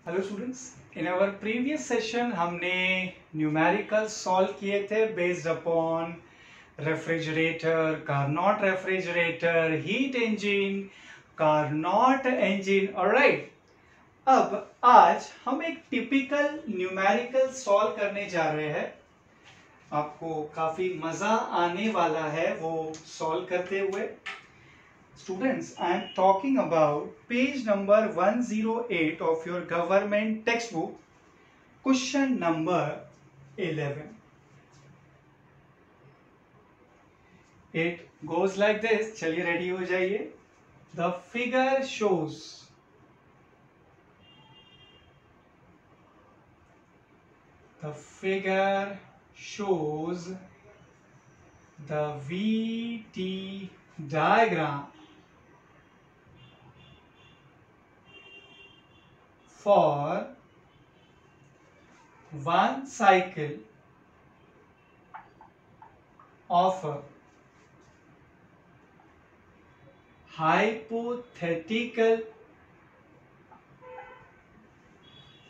Hello students, in our previous session हमने numerical solve किए थे based upon refrigerator, Carnot refrigerator, heat engine, Carnot engine. Alright, अब आज हम एक टिपिकल न्यूमेरिकल सॉल्व करने जा रहे हैं। आपको काफी मजा आने वाला है वो सॉल्व करते हुए। Students, I am talking about page number 108 of your government textbook, question number 11. It goes like this. चलिए ready हो जाइए. The figure shows the VT diagram for one cycle of a hypothetical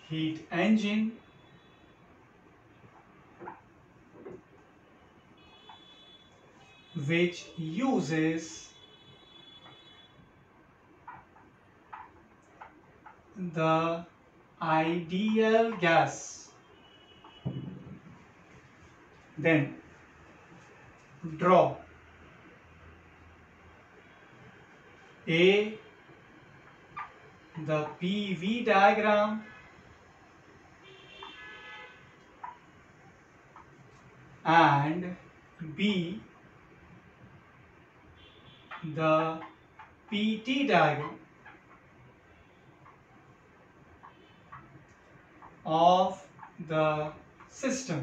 heat engine which uses the ideal gas. Then draw A, the PV diagram, and B, the PT diagram of the system.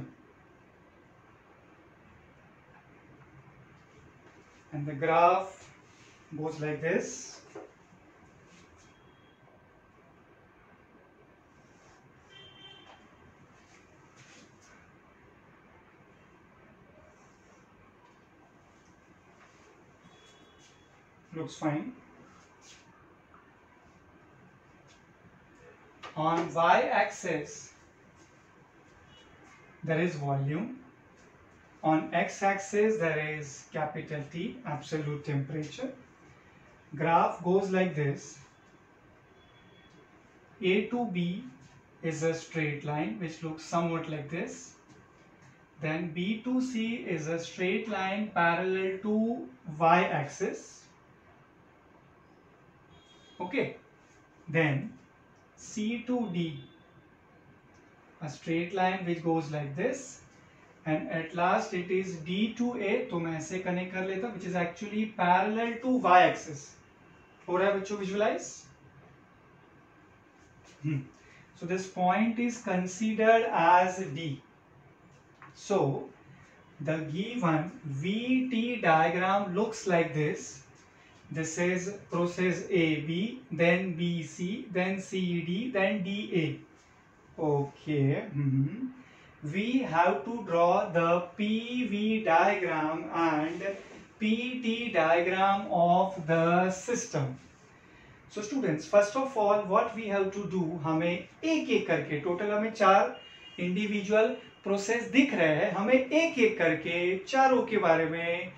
And the graph goes like this. Looks fine. On y-axis there is volume. On x-axis there is capital T, absolute temperature. Graph goes like this. A to B is a straight line which looks somewhat like this. Then B to C is a straight line parallel to y-axis. Okay. Then C to D, a straight line which goes like this. And at last it is D to A, तो मैं ऐसे connect कर लेता, which is actually parallel to y-axis. हो रहा है बच्चों visualize? So this point is considered as D. So the given VT diagram looks like this. This is process AB, then BC, then CD, then DA. Okay. We have to draw the PV diagram and PT diagram of the system. So students, first of all, what we have to do, हमें एक एक करके, total हमें 4 individual process दिख रहे हैं, हमें एक एक करके चारों के बारे में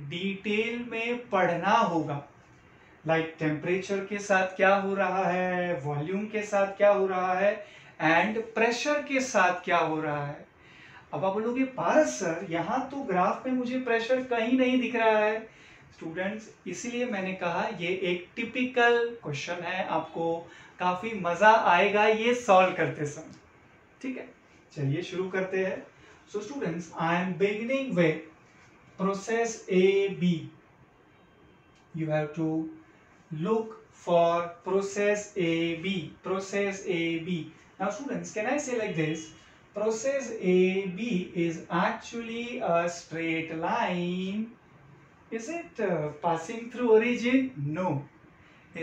डिटेल में पढ़ना होगा. लाइक टेम्परेचर के साथ क्या हो रहा है, वॉल्यूम के साथ क्या हो रहा है, एंड प्रेशर के साथ क्या हो रहा है. अब आप बोलोगे पारस सर, यहाँ तो ग्राफ में मुझे प्रेशर कहीं नहीं दिख रहा है. स्टूडेंट्स, इसीलिए मैंने कहा ये एक टिपिकल क्वेश्चन है, आपको काफी मजा आएगा ये सॉल्व करते समय. ठीक है, चलिए शुरू करते हैं. So students, I am beginning with process A B. You have to look for process AB. Process AB. Now students, can I say like this? Process AB is actually a straight line. Is it passing through origin? No.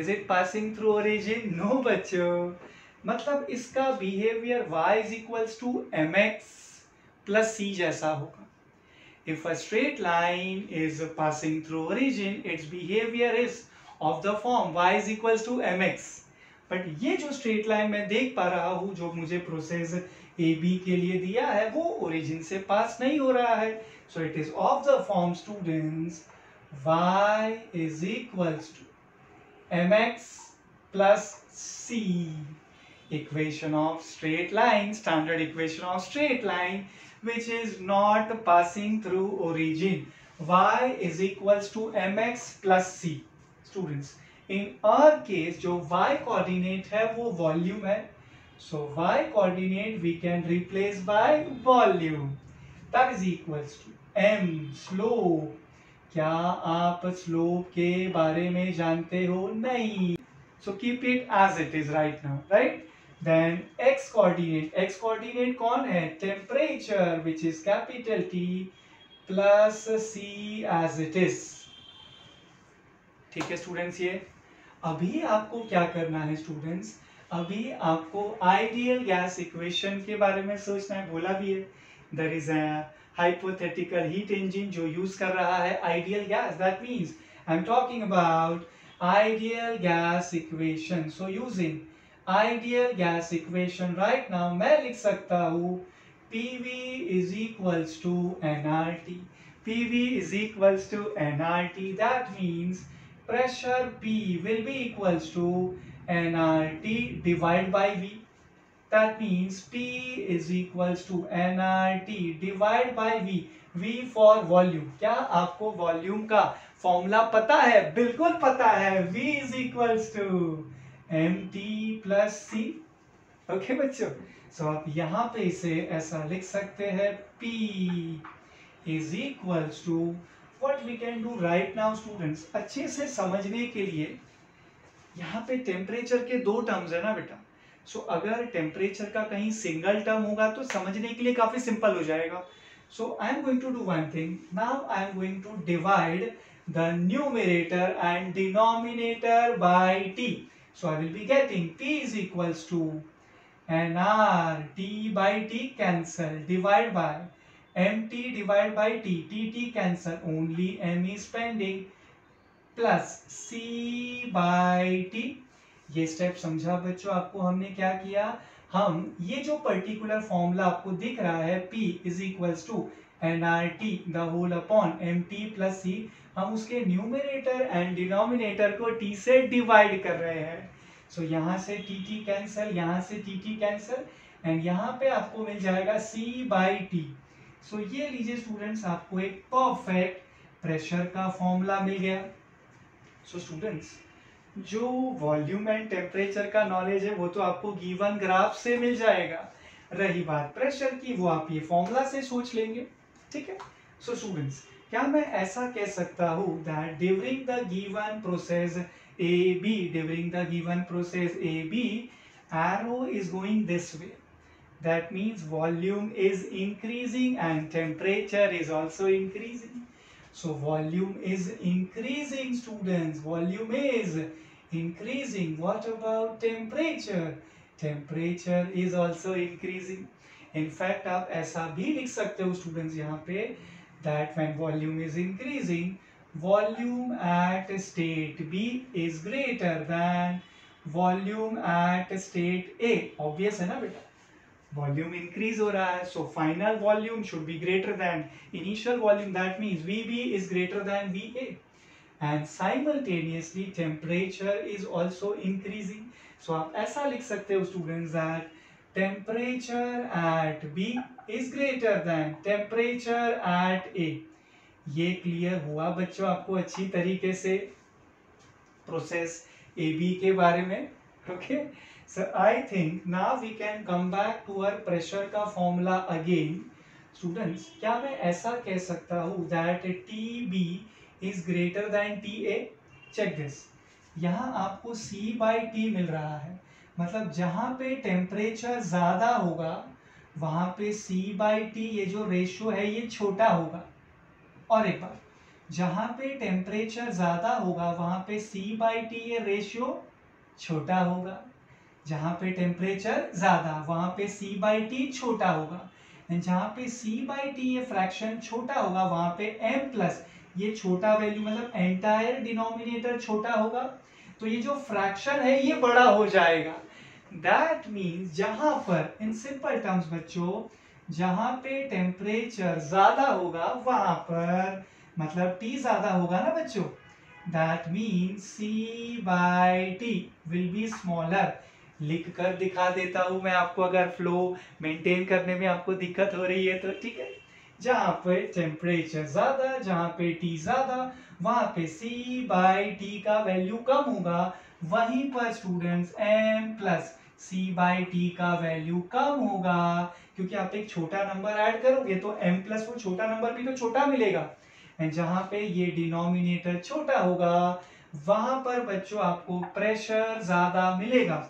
Is it passing through origin? No बच्चों. मतलब इसका behavior y is equals to mx plus c जैसा होगा. If a straight line is passing through origin, its behavior is of the form y is equals to mx. But ये जो straight line मैं देख पा रहा हूं जो मुझे प्रोसेस ए बी के लिए दिया है वो ओरिजिन से पास नहीं हो रहा है. So it is of the form students y is equals to mx plus c. Equation of straight line, standard equation of straight line which is not passing through origin. Y is equals to mx plus c. Students, in our case जो y coordinate है वो volume है. So y coordinate we can replace by volume. That is equals to m slope. क्या आप slope के बारे में जानते हो? नहीं. So keep it as it is right now, right? Then x coordinate कौन है? Temperature, which is capital T plus C as it is. ठीक है स्टूडेंट्स. ये अभी आपको क्या करना है स्टूडेंट्स? अभी आपको आइडियल गैस इक्वेशन के बारे में सोचना है. बोला भी है there is a hypothetical heat engine जो यूज कर रहा है ideal gas. That means I am talking about ideal gas equation. So using ideal gas equation right now मैं लिख सकता हूँ PV is equals to nRT. PV is equals to nRT. That means pressure P will be equals to nRT divided by V. That means P is equals to nRT divided by V. V for volume. क्या आपको volume का formula पता है? बिल्कुल पता है. V is equals to mt plus c. Okay बच्चों. सो आप यहाँ पे इसे ऐसा लिख सकते हैं P is equals to what we can do right now students. अच्छे से समझने के लिए यहाँ पे टेम्परेचर के दो टर्म्स है ना बेटा. सो अगर टेम्परेचर का कहीं सिंगल टर्म होगा तो समझने के लिए काफी सिंपल हो जाएगा. So I am going to do one thing. Now I am going to divide the numerator and denominator by t. सो आई विल बी गेटिंग p is equals to nr t by t cancel divided by mt divided by t cancel, only m is pending, plus c by t. ये step समझा बच्चों आपको? हमने क्या किया? हम ये जो पर्टिकुलर फॉर्मूला आपको दिख रहा है P is equals to nRT the whole upon mt plus c, हम उसके न्यूमरेटर एंड डिनोमिनेटर को t से डिवाइड कर रहे हैं. सो यहाँ से tt कैंसल, यहाँ से tt कैंसल एंड यहाँ पे आपको मिल जाएगा c by t. सो ये लीजिए स्टूडेंट्स, आपको एक परफेक्ट प्रेशर का फॉर्मूला मिल गया. सो स्टूडेंट्स, जो वॉल्यूम एंड टेम्परेचर का नॉलेज है वो तो आपको गिवन ग्राफ से मिल जाएगा. रही बात प्रेशर की, वो आप ये फॉर्मूला से सोच लेंगे. ठीक है. सो स्टूडेंट्स, क्या मैं ऐसा कह सकता हूँ that during the given process A B arrow is going this way. That means volume is increasing and temperature is also increasing. So volume is increasing students, volume is increasing. What about temperature? Temperature is also increasing. In fact आप ऐसा भी लिख सकते हो students यहाँ पे that when volume is increasing, volume at state B is greater than volume at state A. Obvious है ना बेटा? वॉल्यूम इंक्रीज हो रहा है, so final volume should be greater than initial volume. That means VB is greater than VA and simultaneously temperature is also increasing. सो आप ऐसा लिख सकते हो students that temperature at B is greater than temperature at A. ये clear हुआ बच्चों आपको अच्छी तरीके से प्रोसेस AB के बारे में? Okay. So I think now we can come back to our pressure का formula again. Students, क्या मैं ऐसा कह सकता हूँ that TB is greater than TA? Check this. यहाँ आपको C by T मिल रहा है, मतलब जहाँ पे टेम्परेचर ज्यादा होगा वहाँ पे C by T ये जो रेशियो है ये छोटा होगा. और एक बार, जहाँ पे टेम्परेचर ज्यादा होगा वहाँ पे C by T ये रेशियो छोटा होगा. जहाँ पे टेम्परेचर ज्यादा वहां पे C by T छोटा होगा एंड जहाँ पे C by T ये फ्रैक्शन छोटा होगा वहां पे M प्लस ये छोटा वैल्यू मतलब एंटायर डिनोमिनेटर छोटा होगा. तो ये जो फ्रैक्शन है ये बड़ा हो जाएगा। दैट मीन्स जहां पर, इन सिंपल टर्म्स बच्चों, जहां पे टेम्परेचर ज्यादा होगा वहां पर, मतलब T ज्यादा होगा ना बच्चों, that means C/T will be smaller. लिख कर दिखा देता हूं मैं आपको, अगर फ्लो मेंटेन करने में आपको दिक्कत हो रही है तो, ठीक है। जहां पे टेम्परेचर ज्यादा, जहां पे T ज्यादा, वहां पे C/T का वैल्यू कम होगा। वहीं पर स्टूडेंट्स M प्लस C/T का वैल्यू कम होगा, क्योंकि आप एक छोटा नंबर ऐड करोगे तो M प्लस वो छोटा नंबर भी तो छोटा मिलेगा। एंड जहां पे ये डिनोमिनेटर छोटा होगा वहां पर बच्चों आपको प्रेशर ज्यादा मिलेगा।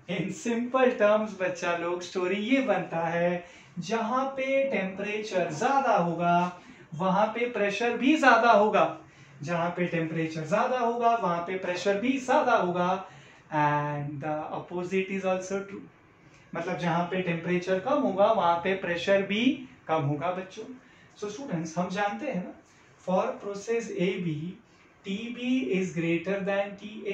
इन सिंपल टर्म्स बच्चा लोग स्टोरी ये बनता है, जहां पे टेम्परेचर ज्यादा होगा वहां पे प्रेशर भी ज्यादा होगा, जहां पे टेम्परेचर ज्यादा होगा वहां पे प्रेशर भी ज्यादा होगा। And the opposite is also true, मतलब जहां पे टेम्परेचर कम होगा वहां पे प्रेशर भी कम होगा बच्चों। सो स्टूडेंट्स हम जानते हैं ना, for process A B TB is greater than TA,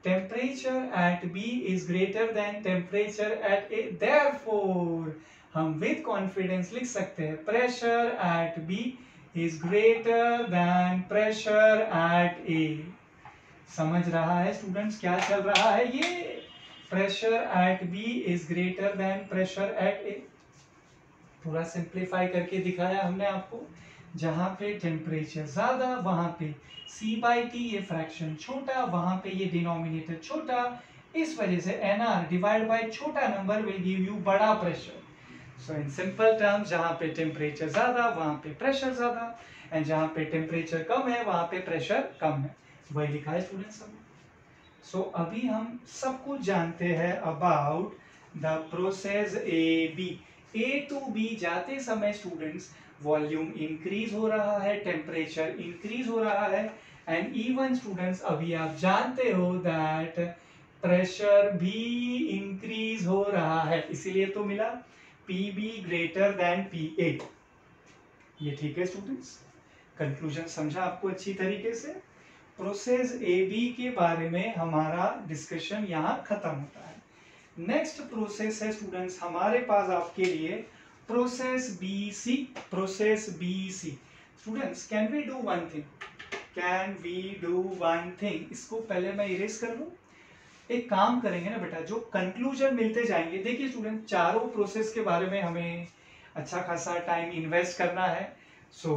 temperature at B is greater than temperature at A, therefore हम with confidence लिख सकते हैं pressure at B is greater than pressure at A। समझ रहा है स्टूडेंट्स क्या चल रहा है ये? pressure at B is greater than pressure at A। पूरा सिंप्लीफाई करके दिखाया हमने आपको, जहां पे टेम्परेचर ज्यादा वहां पे C/T ये फ्रैक्शन छोटा, वहां पे ये डिनोमिनेटर छोटा, इस वजह से NR डिवाइड बाय छोटा नंबर विल गिव यू बड़ा pressure. So in simple terms, जहां पे टेम्परेचर ज्यादा वहां पे प्रेशर ज्यादा, एंड जहां पे टेम्परेचर कम है वहां पे प्रेशर कम है, वही लिखा है स्टूडेंट्स हमने। सो अभी हम सब कुछ जानते हैं about the process AB। A to B जाते समय स्टूडेंट्स वॉल्यूम इंक्रीज हो रहा है, टेम्परेचर इंक्रीज हो रहा है, एंड इवन स्टूडेंट्स अभी आप जानते हो दैट प्रेशर भी इंक्रीज हो रहा है, इसीलिए तो मिला PB ग्रेटर देन PA। ये ठीक है स्टूडेंट्स? कंक्लूजन समझा आपको अच्छी तरीके से? प्रोसेस AB के बारे में हमारा डिस्कशन यहाँ खत्म होता है। नेक्स्ट प्रोसेस है स्टूडेंट्स हमारे पास आपके लिए process BC। Process BC students, can we do one thing, can we do one thing, इसको पहले मैं इरेज कर लूं। एक काम करेंगे ना बेटा, जो कंक्लूजन मिलते जाएंगे, देखिए स्टूडेंट चारों प्रोसेस के बारे में हमें अच्छा खासा टाइम इन्वेस्ट करना है। सो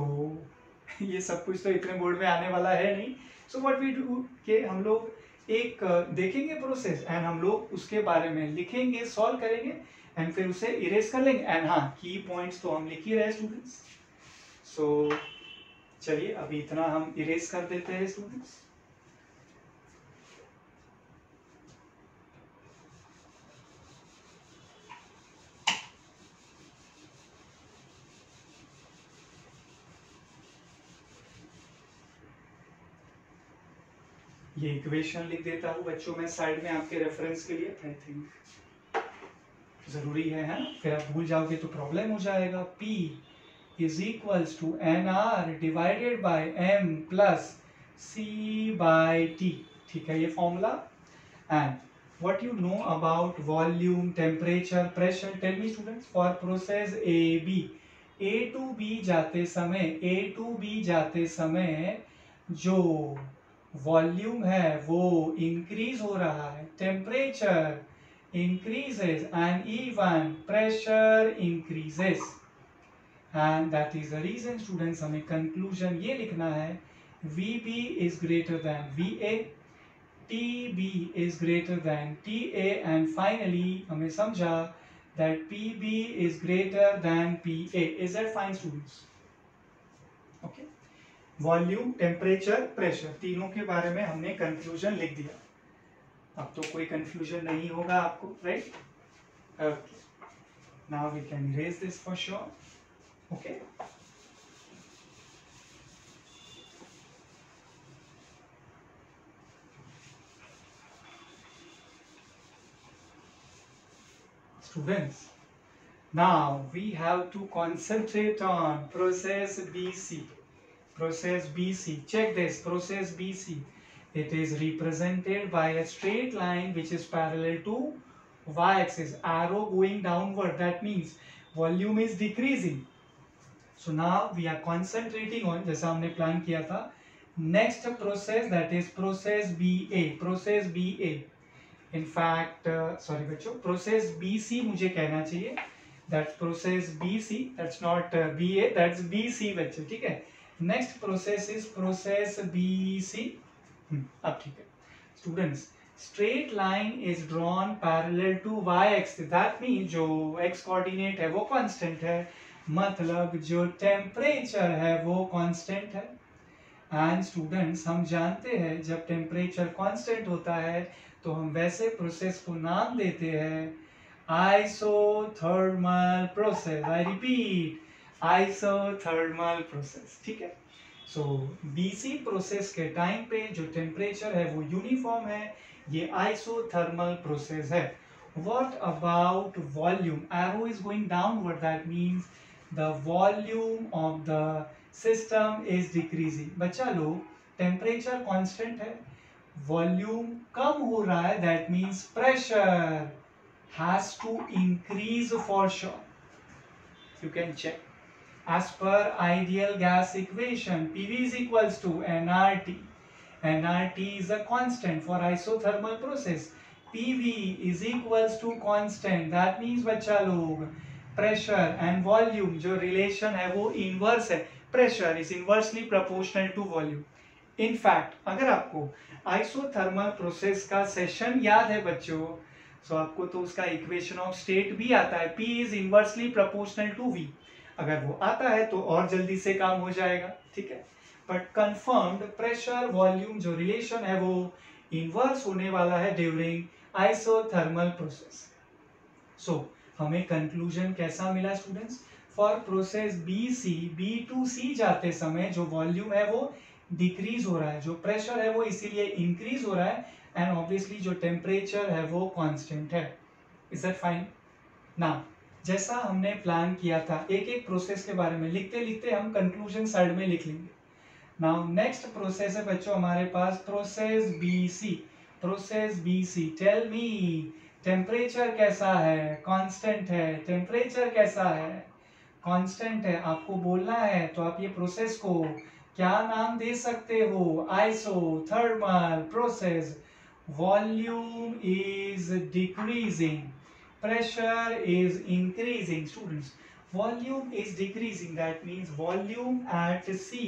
ये सब कुछ तो इतने बोर्ड में आने वाला है नहीं। सो व्हाट वी डू कि हम लोग एक देखेंगे प्रोसेस एंड हम लोग उसके बारे में लिखेंगे, सॉल्व करेंगे एंड फिर उसे इरेज कर लेंगे। एंड हाँ, की पॉइंट्स तो हम लिख ही रहे स्टूडेंट्स। सो चलिए अभी इतना हम इरेज कर देते हैं स्टूडेंट्स। ये इक्वेशन लिख देता हूं बच्चों मैं साइड में आपके रेफरेंस के लिए, आई थिंक जरूरी है ना, फिर आप भूल जाओगे तो प्रॉब्लम हो जाएगा। P is equals to NR divided by M plus C/T, ठीक है ये formula. And what you know about volume, temperature, pressure, tell me students for process AB। A to B जाते समय जो वॉल्यूम है वो इंक्रीज हो रहा है, temperature increases and even pressure increases, and that is the reason students हमें conclusion ये लिखना है VB is greater than VA, TB is greater than TA, and finally हमें समझा that PB is greater than PA। Is that fine students? Okay, volume, temperature, pressure तीनों के बारे में हमने कंक्लूजन लिख दिया। अब तो कोई कंफ्यूजन नहीं होगा आपको, right? Okay, now we can erase this for sure. Okay, students now we have to concentrate on process BC। process BC, check this, process BC It is represented by a straight line which is parallel to y-axis, arrow going downward. That means volume is decreasing. So now we are concentrating on, जैसा हमने plan किया था, next process, that is process BA. Process BA. In fact, sorry बच्चों, process BC मुझे कहना चाहिए. That's process BC. That's not BA. That's BC बच्चों, ठीक है. Next process is process BC. अब ठीक है. Students, straight line is drawn parallel to y-axis. That means जो x coordinate है वो constant है. मतलब जो टेम्परेचर है वो कांस्टेंट है. एंड स्टूडेंट्स, हम जानते हैं जब टेम्परेचर कांस्टेंट होता है तो हम वैसे प्रोसेस को नाम देते हैं isothermal process. I repeat, isothermal process. ठीक है. सो बीसी प्रोसेस के टाइम पे जो टेम्परेचर है वो यूनिफॉर्म है. ये आइसोथर्मल प्रोसेस है. What about volume? Arrow is going downward. That means the volume of the system is decreasing. बच्चा लोग, टेम्परेचर कांस्टेंट है, वॉल्यूम कम हो रहा है. That means pressure has to increase for sure. You can check. As per ideal gas equation, PV is equals to nRT. nRT is a constant for isothermal process. PV is equals to constant. That means बच्चा लोग, pressure and volume जो relation है वो inverse है. Pressure is inversely proportional to volume. In fact अगर आपको isothermal process का session याद है बच्चों, तो आपको तो उसका इक्वेशन ऑफ स्टेट भी आता है. P is inversely proportional to V. अगर वो आता है तो और जल्दी से काम हो जाएगा. ठीक है. बट कंफर्म्ड प्रेशर वॉल्यूम जो रिलेशन है वो इनवर्स होने वाला है ड्यूरिंग आइसोथर्मल प्रोसेस. सो हमें कंक्लूजन कैसा मिला students? For process BC, B to C जाते समय जो वॉल्यूम है वो डिक्रीज हो रहा है, जो प्रेशर है वो इसीलिए इंक्रीज हो रहा है, एंड ऑब्वियसली जो टेम्परेचर है वो कांस्टेंट है. Is that fine? नाउ जैसा हमने प्लान किया था, एक एक प्रोसेस के बारे में लिखते लिखते हम कंक्लूजन साइड में लिख लेंगे. नाउ नेक्स्ट प्रोसेस है बच्चों हमारे पास process BC. Process BC, tell me, temperature कैसा है? कांस्टेंट है. टेम्परेचर कैसा है? कांस्टेंट है. आपको बोलना है तो आप ये प्रोसेस को क्या नाम दे सकते हो? Isothermal process. Volume is decreasing, pressure is increasing. Students, volume is decreasing. That means volume at C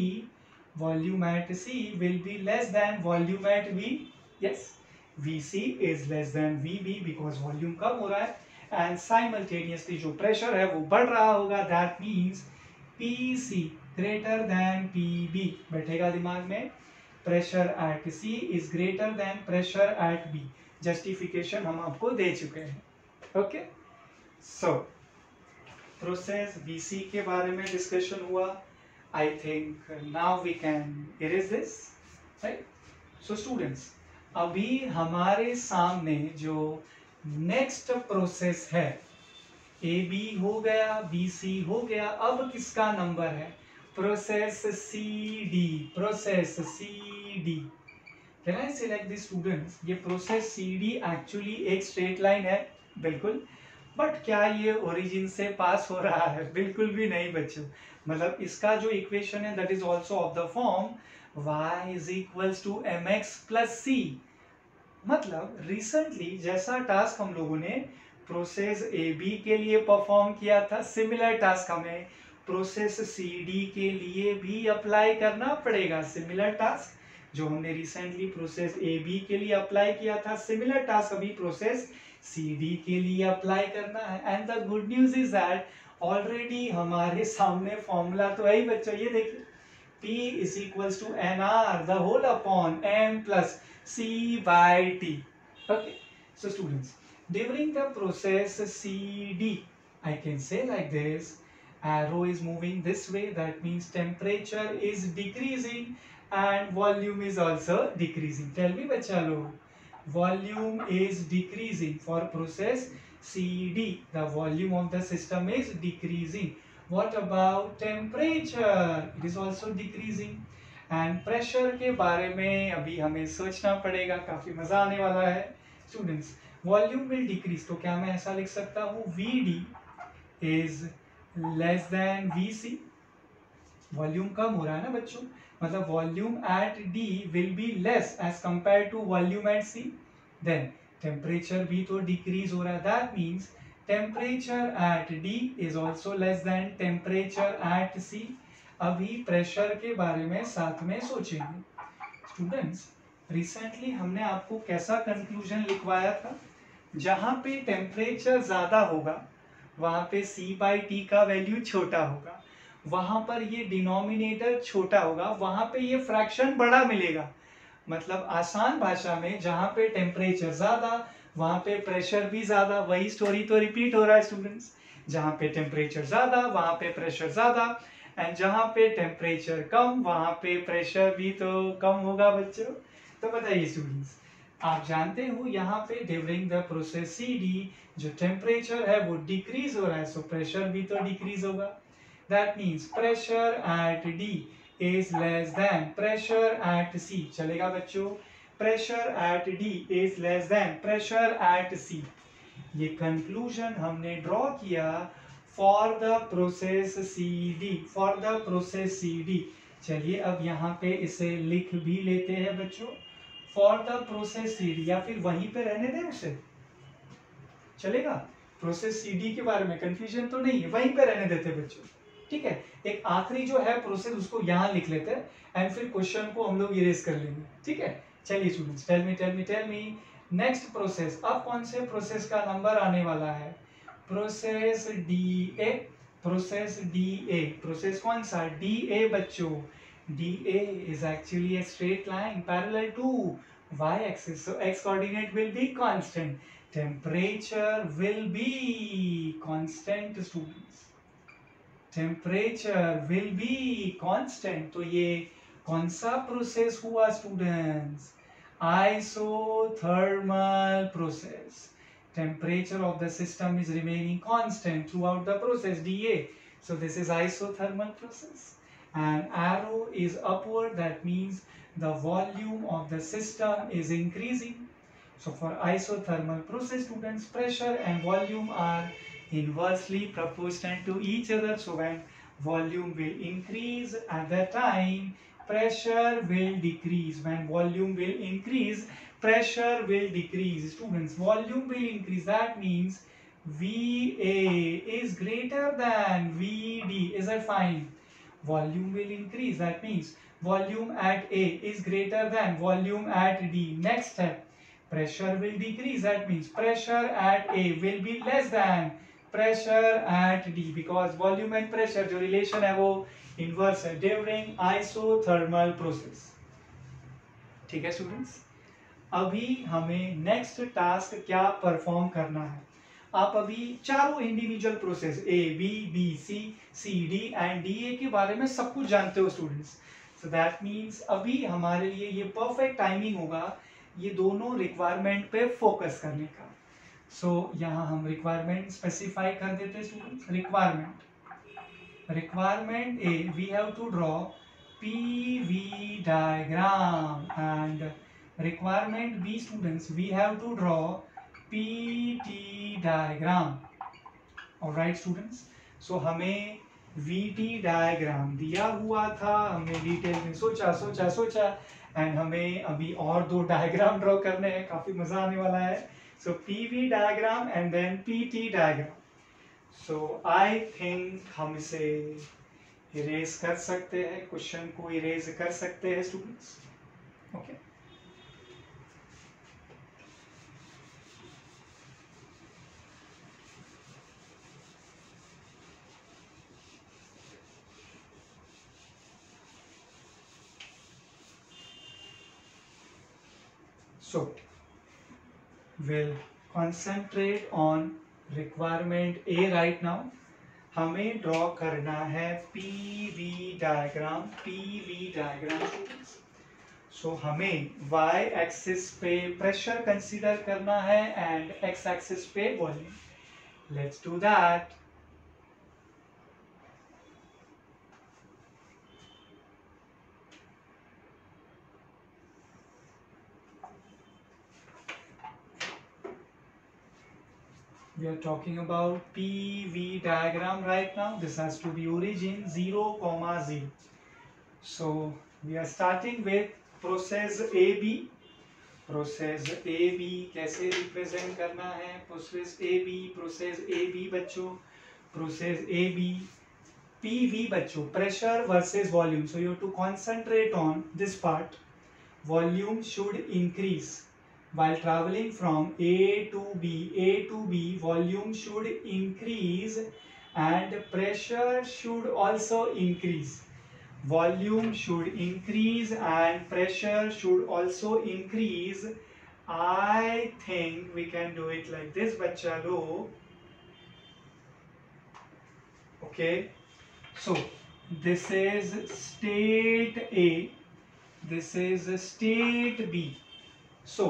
will be less than volume at V. Yes, VC is less than VB because volume कम हो रहा है, and simultaneously जो pressure है वो बढ़ रहा होगा. That means PC greater than PB. बैठेगा दिमाग में. Pressure at C is greater than pressure at B. Justification हम आपको दे चुके हैं. ओके. सो प्रोसेस BC के बारे में डिस्कशन हुआ. I think now we can erase this, right? So students, अभी हमारे सामने जो नेक्स्ट प्रोसेस है, AB हो गया, BC हो गया, अब किसका नंबर है? Process CD. Process CD. Can I से लाइक दिस स्टूडेंट्स, ये प्रोसेस CD एक्चुअली एक स्ट्रेट लाइन है, बिल्कुल. बट क्या ये ओरिजिन से पास हो रहा है? बिल्कुल भी नहीं बच्चों. मतलब इसका जो इक्वेशन है that is also of the form y is equals to mx plus c. मतलब रिसेंटली जैसा टास्क हम लोगों ने प्रोसेस AB के लिए परफॉर्म किया था, सिमिलर टास्क हमें प्रोसेस CD के लिए भी अप्लाई करना पड़ेगा. सिमिलर टास्क जो हमने रिसेंटली प्रोसेस AB के लिए अप्लाई किया था, सिमिलर टास्क अभी प्रोसेस CD के लिए अप्लाई करना है. And the good news is that already हमारे सामने फॉर्मूला तो है ही बच्चों. ये देखिए, P is equals to NR the whole upon M plus C by T. Okay. So students, during the process CD, I can say like this, arrow is moving this way. That means temperature is decreasing and volume is also decreasing. Tell me बच्चा लोग, volume is decreasing for process CD. The volume of the system is decreasing. What about temperature? It is also decreasing. And pressure के बारे में अभी हमें सोचना पड़ेगा, काफी मजा आने वाला है स्टूडेंट्स। वॉल्यूम विल डिक्रीज, तो क्या मैं ऐसा लिख सकता हूँ VD is less than VC। Volume कम हो रहा है ना बच्चों, मतलब volume at D will be less as compare to volume at C। Then temperature भी तो डिक्रीज हो रहा है, that means temperature at D is also less than temperature at C। अभी प्रेशर के बारे में साथ में सोचेंगे स्टूडेंट्स। रिसेंटली हमने आपको कैसा कंक्लूजन लिखवाया था, जहां पे टेम्परेचर ज्यादा होगा वहां पे C/T का वैल्यू छोटा होगा, वहां पर ये डिनोमिनेटर छोटा होगा, वहां पे ये फ्रैक्शन बड़ा मिलेगा। मतलब आसान भाषा में जहां पे टेम्परेचर ज्यादा वहां पे प्रेशर भी ज्यादा, वही स्टोरी तो रिपीट हो रहा है स्टूडेंट्स। जहां पे टेम्परेचर ज्यादा वहां पे प्रेशर ज्यादा, एंड जहां पे टेम्परेचर कम वहां पे प्रेशर भी तो कम होगा बच्चों। तो बताइए स्टूडेंट्स, आप जानते हो यहाँ पे ड्यूरिंग द प्रोसेस CD जो टेम्परेचर है वो डिक्रीज हो रहा है, सो प्रेशर भी तो डिक्रीज होगा। That means pressure at D is less than pressure at C। चलेगा बच्चों, pressure at D is less than pressure at C। ये कंक्लूजन हमने ड्रॉ किया for the process CD, for the process CD। चलिए अब यहाँ पे इसे लिख भी लेते हैं बच्चों, फॉर द प्रोसेस CD, या फिर वहीं पे रहने दें उसे, चलेगा। प्रोसेस CD के बारे में कंफ्यूजन तो नहीं है, वहीं पे रहने देते बच्चों, ठीक है। एक आखिरी जो है प्रोसेस उसको यहाँ लिख लेते हैं एंड फिर क्वेश्चन को हम लोग इरेज कर लेंगे, ठीक है। चलिए students, tell me next process. अब कौन से प्रोसेस का नंबर आने वाला है, process DA। Process DA, process कौन सा, DA बच्चों। DA is actually a straight line parallel to y axis, so x coordinate will be constant, temperature will be constant students, temperature will be constant. तो ये कौन सा process हुआ students, isothermal process. Temperature of the system is remaining constant through out the process DA, so this is isothermal process, and arrow is upward, that means the volume of the system is increasing. So for isothermal process students, pressure and volume are inversely proportional to each other. So when volume will increase, at that time pressure will decrease. When volume will increase, pressure will decrease. Students, volume will increase, that means VA is greater than VD. Is that fine? Volume will increase, that means volume at A is greater than volume at D. Next step, pressure will decrease, that means pressure at A will be less than pressure at D, because volume and pressure जो relation है वो inverse है during isothermal process, ठीक है students. अभी हमें next task क्या perform करना है, आप अभी चारों individual process A, B, B, C, C, D and DA के बारे में सब कुछ जानते हो स्टूडेंट्स। सो दैट मीन्स अभी हमारे लिए ये परफेक्ट टाइमिंग होगा ये दोनों रिक्वायरमेंट पे फोकस करने का। सो यहाँ हम रिक्वायरमेंट स्पेसिफाई कर देते हैं students. Requirement A, we have to draw PV diagram, and requirement B students, we have to draw PT diagram. Alright students, so हमें VT डायग्राम दिया हुआ था, हमने डिटेल में सोचा एंड हमें अभी और दो डायग्राम ड्रॉ करने हैं, काफी मजा आने वाला है। So PV diagram and then PT diagram. So I think हम इसे इरेज कर सकते हैं, क्वेश्चन को इरेज कर सकते हैं students, okay. So we'll concentrate on requirement A right now। हमें ड्रॉ करना है PV डायग्राम, सो हमें y एक्सिस पे प्रेशर कंसीडर करना है एंड x एक्सिस पे volume. Let's do that. We are talking about PV diagram right now. This has to be origin 0, 0. So we are starting with process AB. Process A B कैसे represent करना है? Process A B बच्चों, process A B P V बच्चों, pressure versus volume. So you have to concentrate on this part. Volume should increase while traveling from A to B, volume should increase and pressure should also increase. Volume should increase and pressure should also increase. I think we can do it like this, bachcha log. Okay, so this is state A, this is state B. So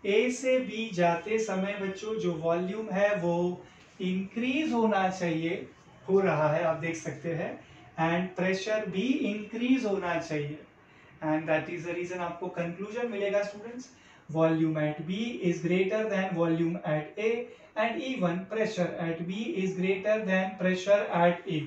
A से B जाते समय बच्चों जो volume है वो increase होना चाहिए, हो रहा है आप देख सकते हैं, एंड प्रेशर भी इंक्रीज होना चाहिए. And that is the reason आपको कंक्लूजन मिलेगा students, volume at B is greater than volume at A and even pressure at B is greater than pressure at A.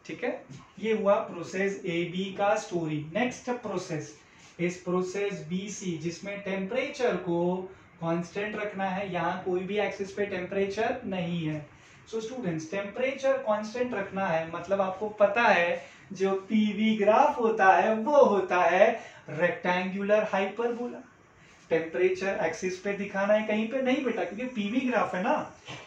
ठीक है, ये हुआ प्रोसेस AB का स्टोरी. नेक्स्ट प्रोसेस इस process BC जिसमें temperature को कांस्टेंट रखना है. यहाँ कोई भी एक्सिस पे टेम्परेचर नहीं है. सो स्टूडेंट्स, टेम्परेचर कांस्टेंट रखना है मतलब आपको पता है जो पीवी ग्राफ होता है वो होता है रेक्टेंगुलर हाइपरबोला. टेम्परेचर एक्सिस पे दिखाना है कहीं पे नहीं बेटा, क्योंकि पीवी ग्राफ है ना.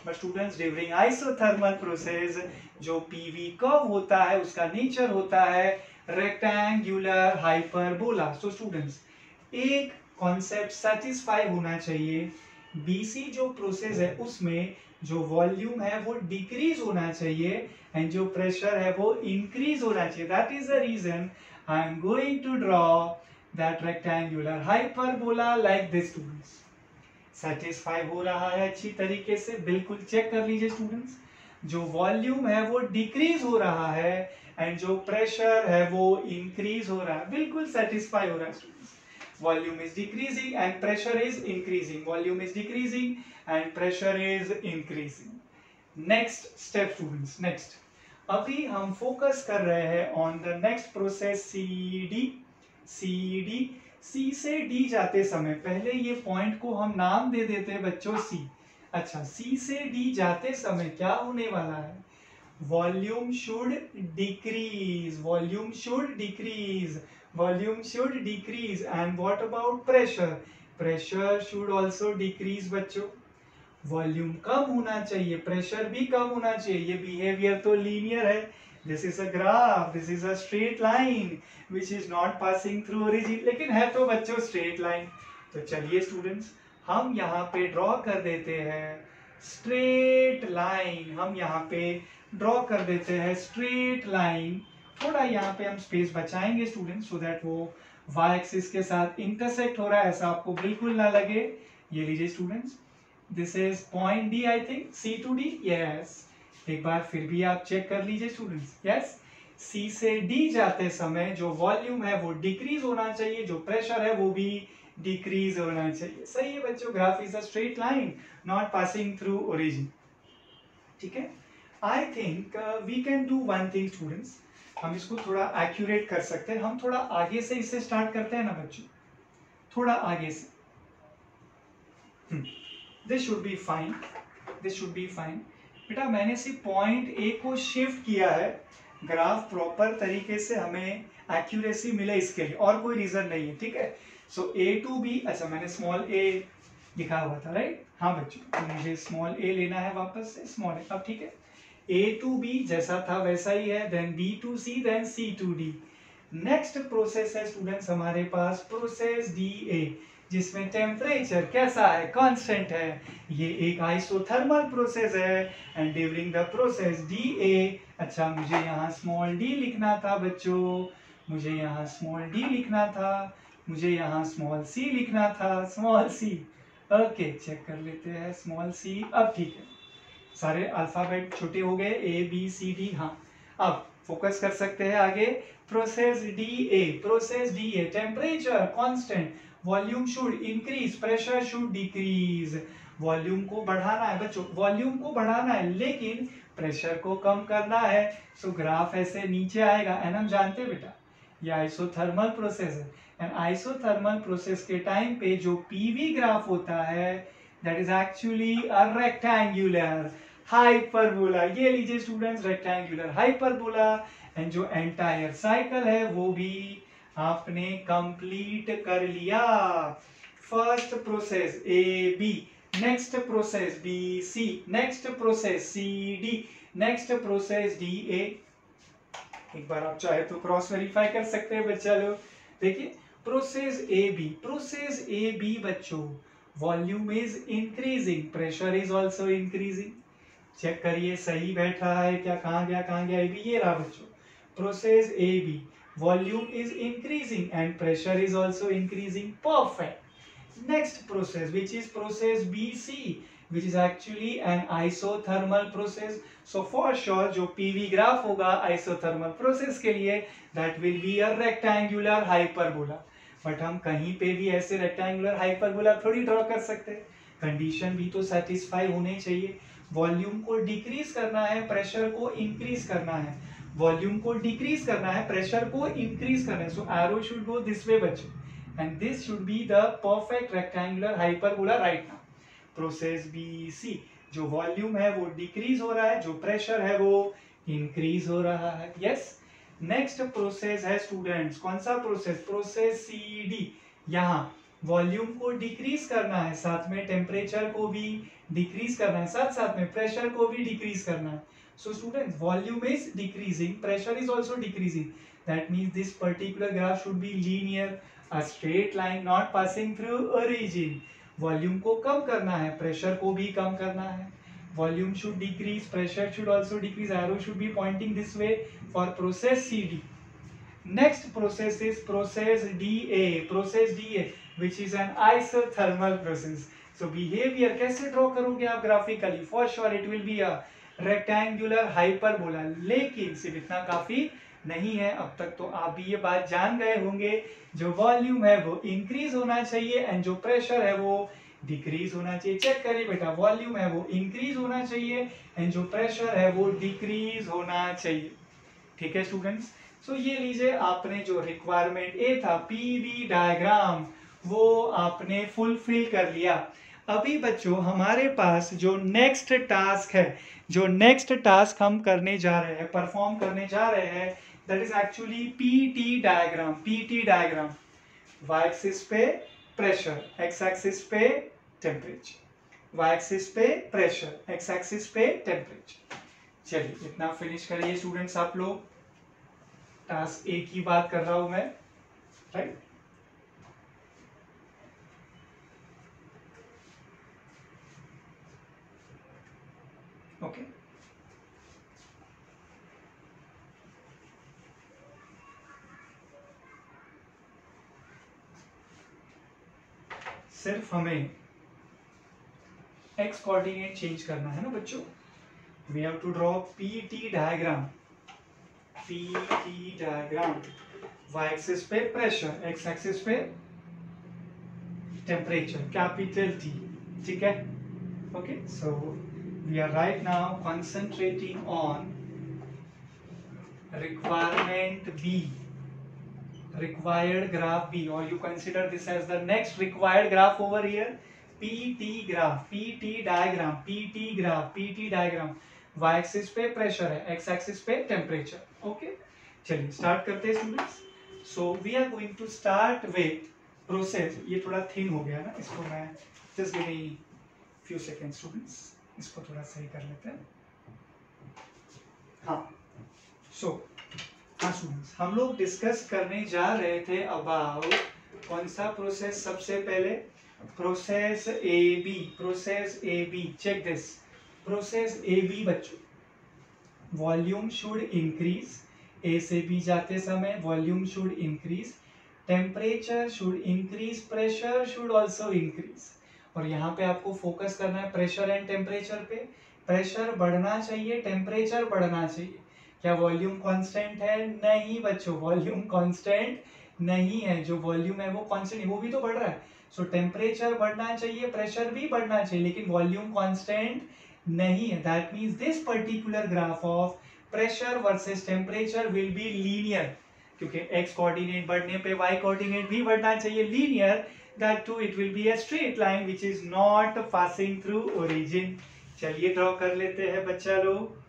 But students, during isothermal process जो पीवी कर्व होता है उसका नेचर होता है रेक्टेंगुलर हाइपरबोला. सो स्टूडेंट्स, एक कॉन्सेप्ट सेटिस्फाई होना चाहिए. बीसी जो प्रोसेस है उसमें जो वॉल्यूम है वो डिक्रीज होना चाहिए एंड जो प्रेशर है वो इंक्रीज होना चाहिए. That is the reason I am going to draw that rectangular hyperbola like this. Students, satisfy हो रहा है अच्छी तरीके से? बिल्कुल चेक कर लीजिए स्टूडेंट्स, जो वॉल्यूम है वो डिक्रीज हो रहा है एंड जो प्रेशर है वो इंक्रीज हो रहा है. बिल्कुल सेटिस्फाई हो रहा है students. Volume is decreasing and pressure is increasing, volume is decreasing and pressure is increasing. Next step students, next अभी हम फोकस कर रहे हैं on the next process CD. C से D जाते समय पहले ये पॉइंट को हम नाम दे देते हैं बच्चों C. अच्छा, C से D जाते समय क्या होने वाला है? Volume should decrease, volume should decrease, volume should decrease. And what about pressure? Pressure should also decrease बच्चों. वॉल्यूम कम होना चाहिए, प्रेशर भी कम होना चाहिए. ये बिहेवियर तो लीनियर है. This is a graph, this is a straight line which is not passing through origin, लेकिन है तो बच्चों स्ट्रेट लाइन. तो चलिए स्टूडेंट्स, हम यहाँ पे ड्रॉ कर देते हैं स्ट्रेट लाइन. हम यहाँ पे ड्रॉ कर देते हैं स्ट्रेट लाइन. थोड़ा यहाँ पे हम स्पेस बचाएंगे स्टूडेंट्स सो दैट वो वाई एक्सिस के साथ इंटरसेक्ट हो रहा है ऐसा आपको बिल्कुल ना लगे. ये लीजिए students, this is point D, I think C to D. Yes, एक बार फिर भी आप चेक कर लीजिए स्टूडेंट्स. यस, C से D जाते समय जो वॉल्यूम है वो डिक्रीज होना चाहिए, जो प्रेशर है वो भी डिक्रीज होना चाहिए. सही है बच्चों, graph is a straight line not passing through origin. ठीक है, I think we can do one thing students, हम इसको थोड़ा एक्यूरेट कर सकते हैं. हम थोड़ा आगे से इसे स्टार्ट करते हैं ना बच्चों, थोड़ा आगे से. This should be fine, this should be fine. बेटा मैंने सिर्फ पॉइंट A को शिफ्ट किया है, ग्राफ प्रॉपर तरीके से हमें एक्यूरेसी मिले इसके लिए, और कोई रीजन नहीं है. ठीक है, सो A to B, अच्छा मैंने स्मॉल a लिखा हुआ था राइट. हाँ बच्चों, तो मुझे स्मॉल a लेना है वापस से स्मॉल a. अब ठीक है, A to B जैसा था वैसा ही है, then B to C, then C to D. Next process है स्टूडेंट्स हमारे पास प्रोसेस DA, जिसमें टेम्परेचर कैसा है? कांस्टेंट है. ये एक आइसोथर्मल प्रोसेस है and during the process DA, अच्छा मुझे यहाँ स्मॉल d लिखना था बच्चों, मुझे यहाँ स्मॉल d लिखना था, मुझे यहाँ स्मॉल c लिखना था, स्मॉल c. ओके, चेक कर लेते हैं स्मॉल c. अब ठीक है, सारे अल्फाबेट छोटे हो गए, A B C D. हाँ, अब फोकस कर सकते हैं आगे. Process DA, process DA temperature constant, volume should increase, pressure should decrease. Volume को बढ़ाना है बच्चों, वॉल्यूम को बढ़ाना है लेकिन प्रेशर को कम करना है। सो ग्राफ ऐसे नीचे आएगा एंड हम जानते हैं बेटा ये आइसोथर्मल प्रोसेस है एंड आइसोथर्मल प्रोसेस के टाइम पे जो पीवी ग्राफ होता है that is actually a rectangular hyperbola. ये लीजिए स्टूडेंट्स रेक्टेंगुलर हाइपरबोला एंड जो एंटायर साइकिल है वो भी आपने कंप्लीट कर लिया। First process A B, next process B C, next process C D, next process D A. एक बार आप चाहे तो क्रॉस वेरीफाई कर सकते हैं बच्चा लोग। देखिए process A B, process A B बच्चों volume is increasing, pressure is also increasing. Check करिए सही बैठ रहा है क्या, कहाँ गया ए बी, ये रहा बच्चों process A B, volume is increasing and pressure is also increasing. Perfect. Next process which is process BC which is actually an isothermal process. So for sure जो PV graph होगा isothermal process के लिए that will be a rectangular hyperbola. But हम कहीं पे भी ऐसे rectangular hyperbola थोड़ी ड्रॉ कर सकते हैं, कंडीशन भी तो सेटिस्फाई होने चाहिए। वॉल्यूम को डिक्रीज करना है, प्रेशर को इंक्रीज करना है, वॉल्यूम को डिक्रीज करना है, प्रेशर को इंक्रीज करना है। So arrow should go this way बच्चों and this should be the perfect rectangular hyperbola right now. Process B C जो वॉल्यूम है वो डिक्रीज हो रहा है, जो प्रेशर है वो इंक्रीज हो रहा है। यस नेक्स्ट प्रोसेस है स्टूडेंट्स, कौन सा प्रोसेस, प्रोसेस सी डी। यहाँ वॉल्यूम को डिक्रीज करना है, साथ में टेम्परेचर को भी डिक्रीज करना है, साथ साथ में प्रेशर को भी डिक्रीज करना है। So students, volume is decreasing, pressure is also decreasing. That means this particular graph should be linear, a straight line, not passing through origin. Volume को कम करना है, pressure को भी कम करना है. Volume should decrease, pressure should also decrease. Arrow should be pointing this way for process CD. Next process is process DA. Process DA, which is an isothermal process. So behavior कैसे draw करोगे आप graphically? For sure, it will be a rectangular hyperbola, लेकिन सिर्फ इतना काफी नहीं है। अब तक तो आप भी ये बात जान गए होंगे जो वॉल्यूम है वो इंक्रीज होना चाहिए एंड जो प्रेशर है वो डिक्रीज होना चाहिए। चेक करिए बेटा वॉल्यूम है वो इंक्रीज होना चाहिए एंड जो प्रेशर है वो डिक्रीज होना चाहिए। ठीक है स्टूडेंट्स, सो ये लीजिए आपने जो रिक्वायरमेंट ए था पीवी डायग्राम वो आपने फुलफिल कर लिया। अभी बच्चों हमारे पास जो नेक्स्ट टास्क है, जो नेक्स्ट टास्क हम करने जा रहे हैं, परफॉर्म करने जा रहे हैं, that is actually PT diagram. PT diagram Y axis पे प्रेशर, एक्स एक्सिस पे टेम्परेचर, वाई एक्सिस पे प्रेशर, एक्स एक्सिस पे टेम्परेचर। चलिए इतना फिनिश करिए स्टूडेंट्स आप लोग। टास्क ए की बात कर रहा हूं मैं, राइट। ओके सिर्फ हमें एक्स कोऑर्डिनेट चेंज करना है ना बच्चों। We have to draw PT diagram. PT diagram Y axis पे प्रेशर, एक्स एक्सिस पे टेम्परेचर, कैपिटल टी। ठीक है okay, so we are right now concentrating on requirement B, required graph B, or you consider this as the next required graph over here, PT graph, PT diagram, PT graph, PT diagram। y axis पे pressure है, x axis पे temperature। okay? चलिए start करते हैं students। so we are going to start with process। ये थोड़ा thin हो गया ना, इसको मैं just give me few seconds students, इसको थोड़ा सही कर लेते हैं। हाँ सो हाँ स्टूडेंट्स, हम लोग डिस्कस करने जा रहे थे अबाउट कौन सा प्रोसेस, सबसे पहले process A B. Process A B, check this process A B बच्चों, वॉल्यूम शुड इंक्रीज, ए से बी जाते समय volume should increase, temperature should increase, pressure should also increase. और यहाँ पे आपको फोकस करना है प्रेशर एंड टेम्परेचर पे। प्रेशर बढ़ना चाहिए, टेम्परेचर बढ़ना चाहिए। क्या वॉल्यूम कांस्टेंट है? नहीं बच्चों, वॉल्यूम कांस्टेंट नहीं है, जो वॉल्यूम है वो कांस्टेंट है, वो भी तो बढ़ रहा है। सो टेम्परेचर बढ़ना चाहिए, प्रेशर भी बढ़ना चाहिए, लेकिन वॉल्यूम कांस्टेंट नहीं है। That means this particular graph of pressure versus temperature will be linear, क्योंकि x कोऑर्डिनेट बढ़ने पे y कोऑर्डिनेट भी बढ़ना चाहिए, linear, that too it will be a straight line which is not passing through origin. चलिए draw कर लेते हैं बच्चा लोग।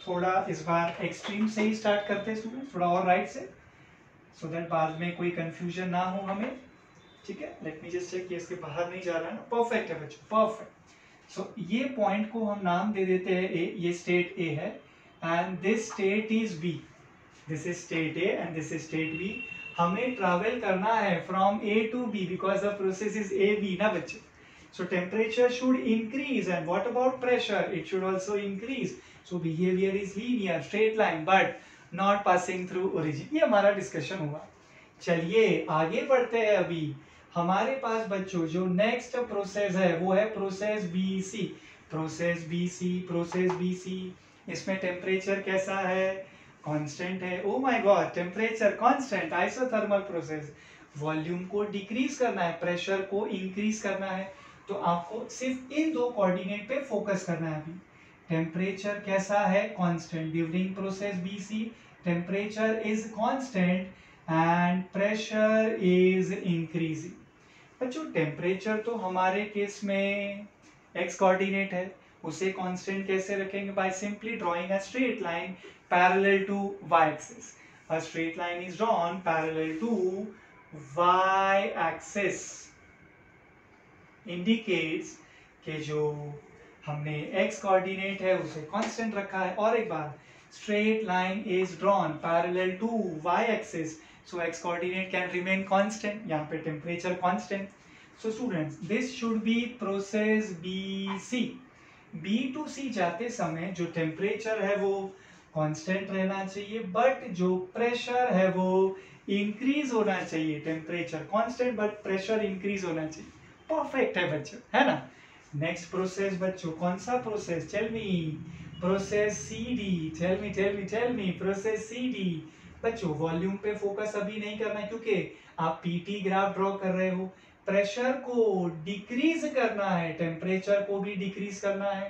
थोड़ा इस बार एक्सट्रीम से ही स्टार्ट करते हैं स्टूडेंट, थोड़ा और राइट से, सो दैट बाद में कोई कंफ्यूजन ना हो हमें। ठीक है, लेट मी जस्ट चेक कि इसके बाहर नहीं जा रहा है ना। परफेक्ट है बच्चों, परफेक्ट। सो ये पॉइंट को हम नाम दे देते हैं ए, ये स्टेट ए है, and this state is B. This is state A and this is state B. हमें ट्रैवल करना है from A to B because the process is A B ना बच्चों। So temperature should increase and what about pressure, it should also increase. So behaviour is linear, straight line, but not passing through origin. ये हमारा discussion हुआ। चलिए आगे बढ़ते हैं। अभी हमारे पास बच्चों जो नेक्स्ट प्रोसेस है वो है process BC. Process BC, process BC, इसमें टेम्परेचर कैसा है, कांस्टेंट है। Oh my God, temperature constant, isothermal process. Volume को डिक्रीज करना है, प्रेशर को इंक्रीज करना है, तो आपको सिर्फ इन दो कोऑर्डिनेट पे फोकस करना है। अभी टेम्परेचर कैसा है, constant. During process BC temperature is constant and pressure is increasing. बच्चों टेम्परेचर तो हमारे केस में एक्स कोऑर्डिनेट है, उसे कांस्टेंट कैसे रखेंगे, by simply drawing a straight line parallel to Y axis. A straight line is drawn parallel to Y axis indicates कि जो हमने x कोऑर्डिनेट है उसे कांस्टेंट रखा है। और एक बार, straight line is drawn parallel to y axis, so x coordinate can remain constant, यहाँ पे temperature constant. So students this should be process BC। B to C जाते समय जो टेम्परेचर है वो कांस्टेंट रहना चाहिए, बट जो प्रेशर है वो इंक्रीज होना चाहिए। Temperature constant but pressure increase होना चाहिए। परफेक्ट है बच्चों, है ना। नेक्स्ट प्रोसेस बच्चों, कौन सा process, tell me. Process CD, tell me tell me tell me, process CD। बच्चों वॉल्यूम पे फोकस अभी नहीं करना है, क्योंकि आप PT ग्राफ ड्रॉ कर रहे हो। प्रेशर को डिक्रीज करना है, टेम्परेचर को भी डिक्रीज करना है,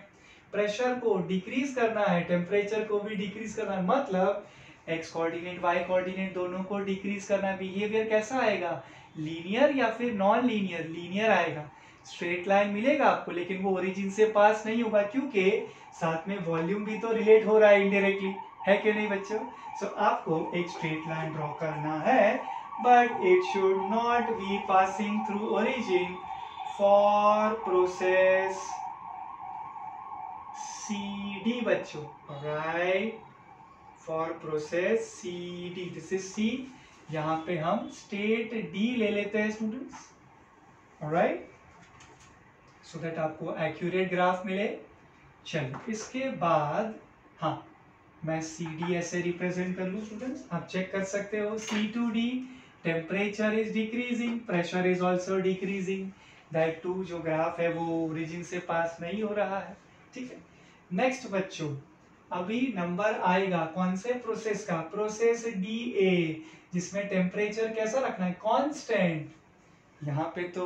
प्रेशर को डिक्रीज करना है, टेम्परेचर को भी डिक्रीज करना है, मतलब x कोऑर्डिनेट y कोऑर्डिनेट दोनों को डिक्रीज करना है। बिहेवियर कैसा आएगा, लीनियर या फिर नॉन लीनियर, लीनियर आएगा। स्ट्रेट लाइन मिलेगा आपको, लेकिन वो ओरिजिन से पास नहीं होगा, क्योंकि साथ में वॉल्यूम भी तो रिलेट हो रहा है इनडायरेक्टली, है कि नहीं बच्चों। सो आपको एक स्ट्रेट लाइन ड्रॉ करना है, but it should not be passing through origin for process CD बच्चों, right, for process CD, this is C। यहाँ पे हम स्टेट D ले लेते हैं स्टूडेंट्स, alright, so that आपको एक्यूरेट ग्राफ मिले। चलिए इसके बाद, हाँ मैं CD ऐसे रिप्रेजेंट कर लूँ स्टूडेंट्स, आप चेक कर सकते हो। C2D, temperature is decreasing, pressure is also decreasing, that too जो ग्राफ है वो ओरिजिन से पास नहीं हो रहा है। ठीक है, नेक्स्ट बच्चों अभी नंबर आएगा कौन से प्रोसेस का, प्रोसेस DA, जिसमें टेम्परेचर कैसा रखना है, कांस्टेंट। यहाँ पे तो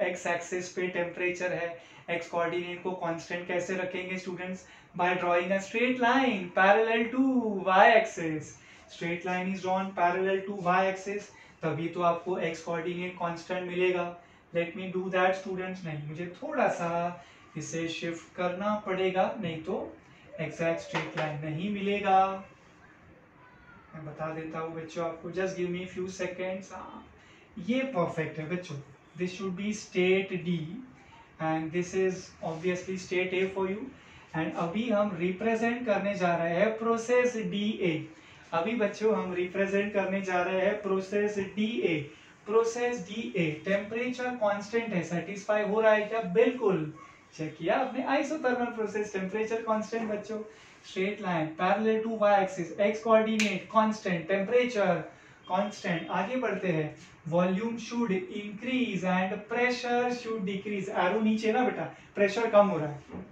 x एक्सिस पे टेम्परेचर है, x कोऑर्डिनेट को कांस्टेंट कैसे रखेंगे students, by drawing a straight line parallel to y axis. Straight line is drawn parallel to y axis, तभी तो आपको x कोऑर्डिनेट कांस्टेंट मिलेगा। Let me do that students, नहीं मुझे थोड़ा सा इसे शिफ्ट करना पड़ेगा, नहीं तो एग्जैक्ट स्ट्रेट लाइन नहीं मिलेगा। मैं बता देता हूँ बच्चों आपको, just give me few seconds. ये परफेक्ट है बच्चों, this should B state D and this is obviously state A for you. And अभी हम रिप्रेजेंट करने जा रहे हैं प्रोसेस DA। अभी बच्चों हम रिप्रेजेंट करने जा रहे हैं process DA। Process DA temperature constant है, सेटिस्फाई हो रहा है क्या, बिल्कुल चेक किया आपने। आइसोथर्मल प्रोसेस, टेम्परेचर कांस्टेंट बच्चों, straight line parallel to y axis, x coordinate constant, temperature constant. आगे बढ़ते हैं, volume should increase and pressure should decrease. Arrow नीचे ना बेटा, प्रेशर कम हो रहा है,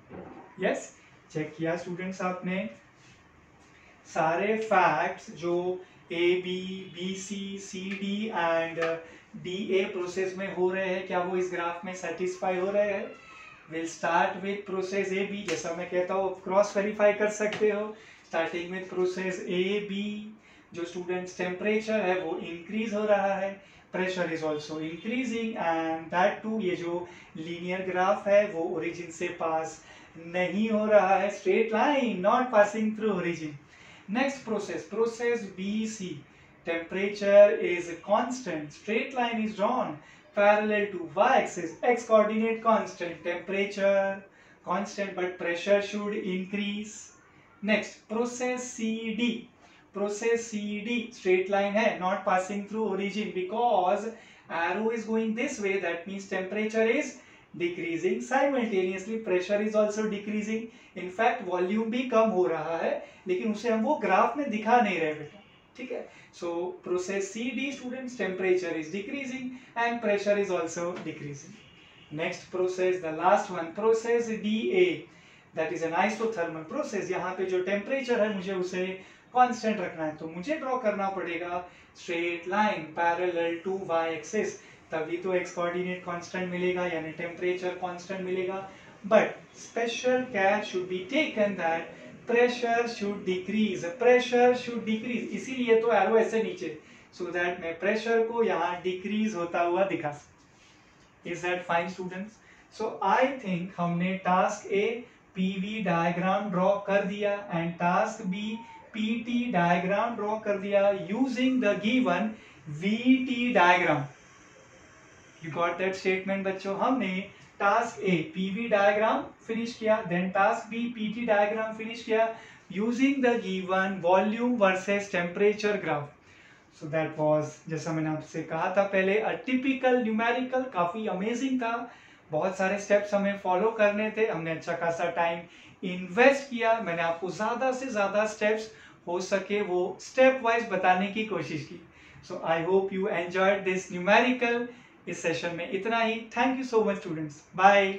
यस चेक किया स्टूडेंट्स आपने? सारे फैक्ट्स जो A B, B C, C D and D A process में हो रहे हैं, क्या वो इस ग्राफ में सेटिस्फाई हो रहे हैं? Will start with process A B, जैसा मैं कहता हूँ क्रॉस वेरीफाई कर सकते हो। Starting with process A B, जो स्टूडेंट्स टेम्परेचर है वो इंक्रीज हो रहा है, pressure is also increasing and that to ये जो लीनियर ग्राफ है वो ओरिजिन से पास नहीं हो रहा है, straight line not passing through origin. Next process B C, temperature is constant, straight line is drawn parallel to y-axis, x coordinate constant, temperature constant but pressure should increase. Next process CD, straight line hai, not passing through origin because arrow is going this way, that means temperature is decreasing, simultaneously pressure is also decreasing. in fact volume भी कम हो रहा है लेकिन उसे हम वो graph में दिखा नहीं रहे बेटा, ठीक है। So process CD students, temperature is decreasing and pressure is also decreasing. Next process, the last one, process DA, that is an isothermal process. यहाँ पे जो temperature है मुझे उसे constant रखना है, तो मुझे draw करना पड़ेगा straight line parallel to y-axis, तभी तो x coordinate constant मिलेगा यानी temperature constant मिलेगा। But special care should be taken that pressure should decrease, इसीलिए तो एरो ऐसे नीचे, so that मैं pressure को यहाँ decrease होता हुआ दिखा सकूं। Is that fine students? So I think हमने task A PV diagram draw कर दिया and task B PT diagram draw कर दिया using the given VT diagram. You got that statement बच्चों? हमने task A PV diagram finish किया, then task B PT diagram finish किया using the given volume versus temperature graph. So that was, जैसा मैंने आपसे कहा था पहले, अ टिपिकल न्यूमेरिकल, काफी अमेजिंग था, बहुत सारे स्टेप्स हमें फॉलो करने थे, हमने अच्छा खासा टाइम इन्वेस्ट किया, मैंने आपको ज्यादा से ज्यादा स्टेप्स हो सके वो स्टेप वाइज बताने की कोशिश की। So I hope you enjoyed this numerical. इस सेशन में इतना ही। Thank you so much students, bye.